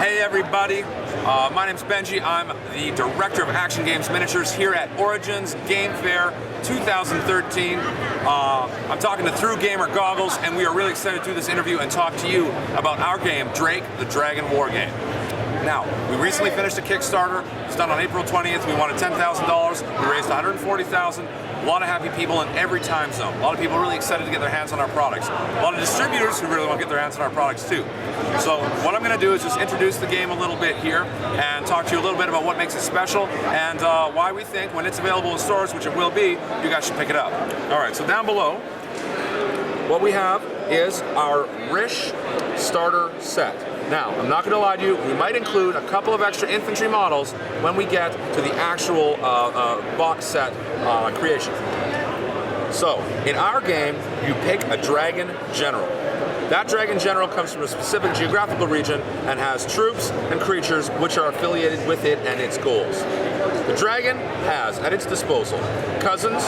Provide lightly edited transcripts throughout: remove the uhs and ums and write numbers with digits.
Hey everybody, my name's Benji. I'm the Director of Action Games Miniatures here at Origins Game Fair 2013. I'm talking to Through Gamer Goggles, and we are really excited to do this interview and talk to you about our game, Drake the Dragon Wargame. Now, we recently finished a Kickstarter. It was done on April 20th. We wanted $10,000. We raised $140,000. A lot of happy people in every time zone. A lot of people really excited to get their hands on our products. A lot of distributors who really want to get their hands on our products too. So what I'm going to do is just introduce the game a little bit here and talk to you a little bit about what makes it special and why we think when it's available in stores, which it will be, you guys should pick it up. All right, so down below, what we have is our Rish starter set. Now, I'm not going to lie to you, we might include a couple of extra infantry models when we get to the actual box set creation. So, in our game, you pick a Dragon General. That Dragon General comes from a specific geographical region and has troops and creatures which are affiliated with it and its goals. The Dragon has at its disposal cousins,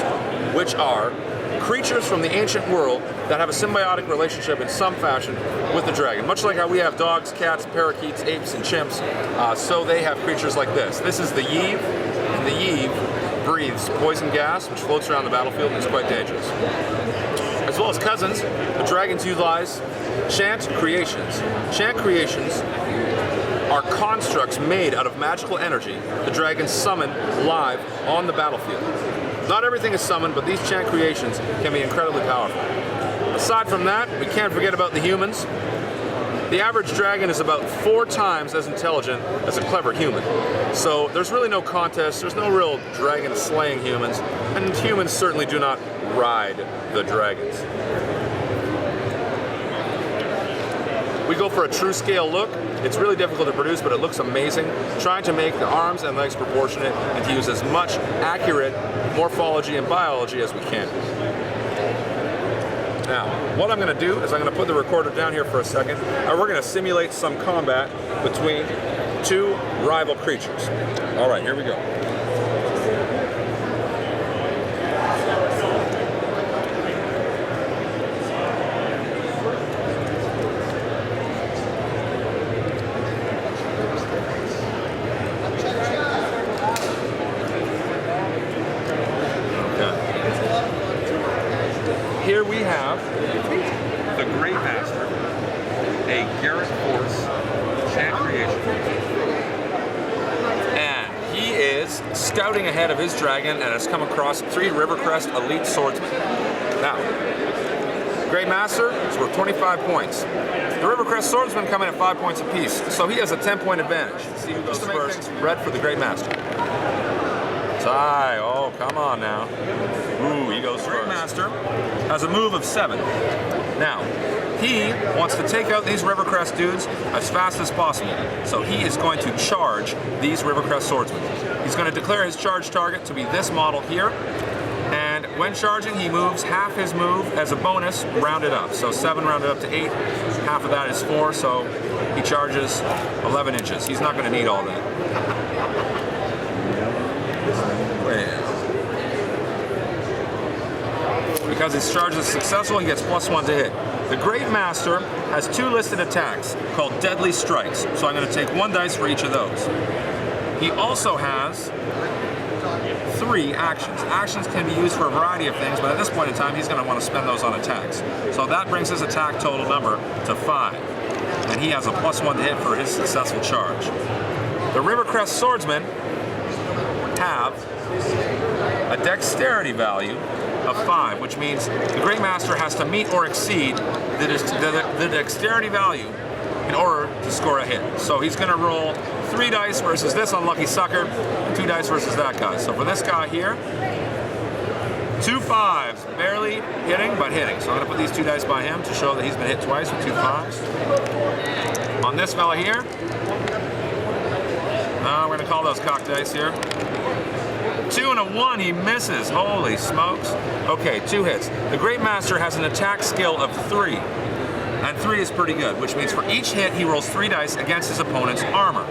which are creatures from the ancient world that have a symbiotic relationship in some fashion with the dragon. Much like how we have dogs, cats, parakeets, apes, and chimps, so they have creatures like this. This is the Yeve, and the Yeve breathes poison gas, which floats around the battlefield and is quite dangerous. As well as cousins, the dragons utilize Chant Creations. Chant Creations are constructs made out of magical energy the dragons summon live on the battlefield. Not everything is summoned, but these Chant Creations can be incredibly powerful. Aside from that, we can't forget about the humans. The average dragon is about 4 times as intelligent as a clever human. So there's really no contest, there's no real dragon slaying humans, and humans certainly do not ride the dragons. We go for a true scale look. It's really difficult to produce, but it looks amazing. Trying to make the arms and legs proportionate and to use as much accurate morphology and biology as we can. Now, what I'm going to do is I'm going to put the recorder down here for a second, and we're going to simulate some combat between 2 rival creatures. All right, here we go. Here we have the Great Master, a Garrett Force Chant Creation. And he is scouting ahead of his dragon and has come across 3 Rivercrest Elite Swordsmen. Now, Great Master is worth 25 points. The Rivercrest Swordsmen come in at 5 points apiece, so he has a 10-point advantage. Let's see who goes first. Red for the Great Master. Tie. Oh, come on now. Ooh, he goes first. Great Master has a move of 7. Now, he wants to take out these Rivercrest dudes as fast as possible. So he is going to charge these Rivercrest Swordsmen. He's going to declare his charge target to be this model here. And when charging, he moves half his move as a bonus, rounded up. So 7 rounded up to 8. Half of that is 4, so he charges 11 inches. He's not going to need all that. Because his charge is successful, he gets +1 to hit. The Great Master has 2 listed attacks called Deadly Strikes, so I'm going to take 1 dice for each of those. He also has 3 actions. Actions can be used for a variety of things, but at this point in time, he's going to want to spend those on attacks. So that brings his attack total number to 5, and he has a +1 to hit for his successful charge. The Rivercrest Swordsmen have a dexterity value of 5, which means the Great Master has to meet or exceed the dexterity value in order to score a hit. So he's going to roll 3 dice versus this unlucky sucker, and 2 dice versus that guy. So for this guy here, 2 5s, barely hitting, but hitting. So I'm going to put these 2 dice by him to show that he's been hit twice with 2 5s. On this fella here, we're going to call those cock dice here. 2 and a 1, he misses. Holy smokes. Okay, 2 hits. The Great Master has an attack skill of 3. And 3 is pretty good, which means for each hit, he rolls 3 dice against his opponent's armor.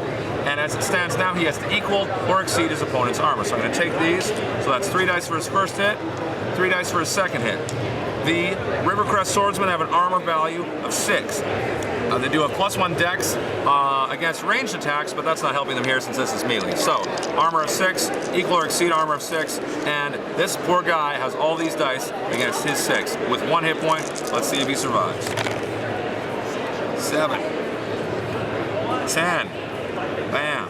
And as it stands now, he has to equal or exceed his opponent's armor. So I'm going to take these. So that's 3 dice for his first hit, 3 dice for his second hit. The Rivercrest Swordsmen have an armor value of 6. They do have +1 dex against ranged attacks, but that's not helping them here since this is melee. So, armor of 6, equal or exceed armor of 6, and this poor guy has all these dice against his 6. With 1 hit point, let's see if he survives. 7. 10. Bam.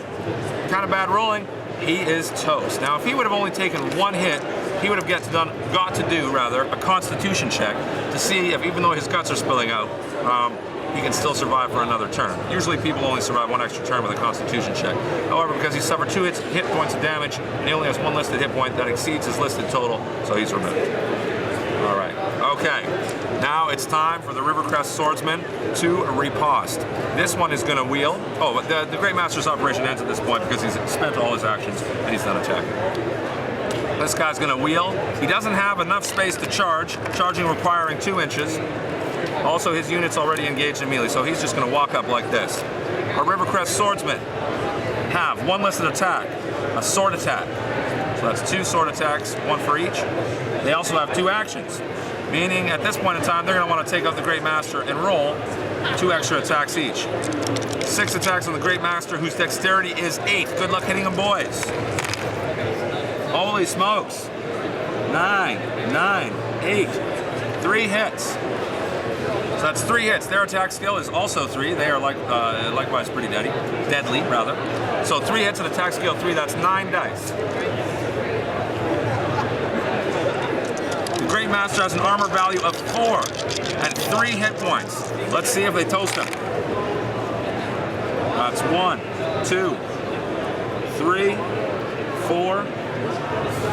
Kind of bad rolling. He is toast. Now, if he would have only taken 1 hit, he would have got to do a constitution check to see if, even though his guts are spilling out, he can still survive for another turn. Usually people only survive 1 extra turn with a constitution check. However, because he suffered 2 hit points of damage, and he only has 1 listed hit point that exceeds his listed total, so he's removed. All right, okay. Now it's time for the Rivercrest Swordsman to riposte. This one is gonna wield. Oh, the Great Master's operation ends at this point because he's spent all his actions and he's done attacking. This guy's gonna wheel. He doesn't have enough space to charge, charging requiring 2 inches. Also, his unit's already engaged in melee, so he's just gonna walk up like this. Our Rivercrest Swordsmen have 1 listed attack, a sword attack. So that's 2 sword attacks, 1 for each. They also have 2 actions, meaning at this point in time, they're gonna wanna take out the Great Master and roll 2 extra attacks each. 6 attacks on the Great Master, whose dexterity is 8. Good luck hitting them, boys. Holy smokes. 9, 8, 3 hits. So that's 3 hits. Their attack skill is also 3. They are likewise pretty deadly rather. So 3 hits and attack skill 3, that's 9 dice. The Great Master has an armor value of 4 and 3 hit points. Let's see if they toast him. That's 1, 2, 3, 4,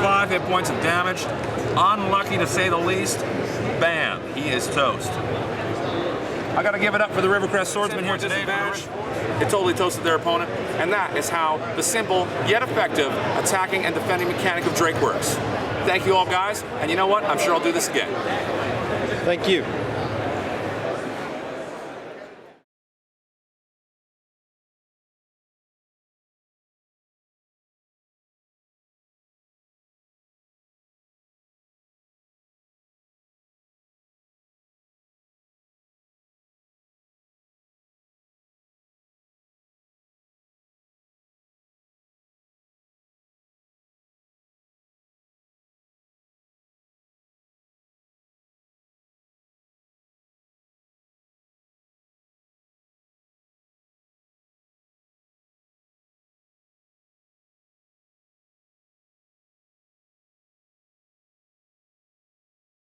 5 hit points of damage. Unlucky to say the least. Bam, he is toast. I gotta give it up for the Rivercrest Swordsman here today. It totally toasted their opponent, and that is how the simple yet effective attacking and defending mechanic of Drake works. Thank you all, guys, and you know what? I'm sure I'll do this again. Thank you.